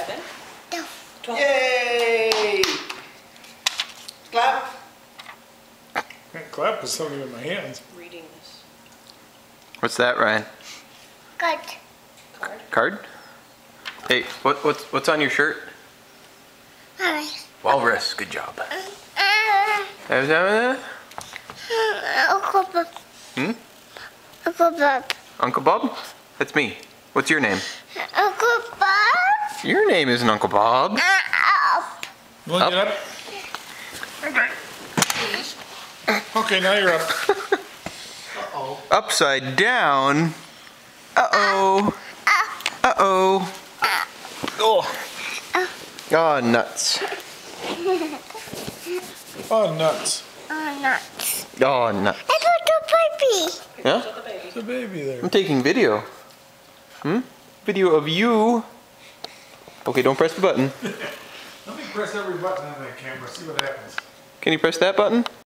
11. No. 12. Yay! Clap. Can't clap with something in my hands. Reading this What's that, Ryan? Good. card. Card? Hey, what's on your shirt? Alright. Walrus. Good job. Uncle Bob. Hmm? Uncle Bob. Uncle Bob? That's me. What's your name? Uncle Bob. Your name isn't Uncle Bob. Up. You want to get up? Okay. Okay, now you're up. Uh-oh. Upside down. Uh-oh. Uh-oh. Oh. Oh, nuts. Oh, nuts. Oh, nuts. Oh, nuts. I got the baby. Yeah? So the baby. There's a baby there. I'm taking video. Video of you. Okay, don't press the button. Let me press every button on that camera, see what happens. Can you press that button?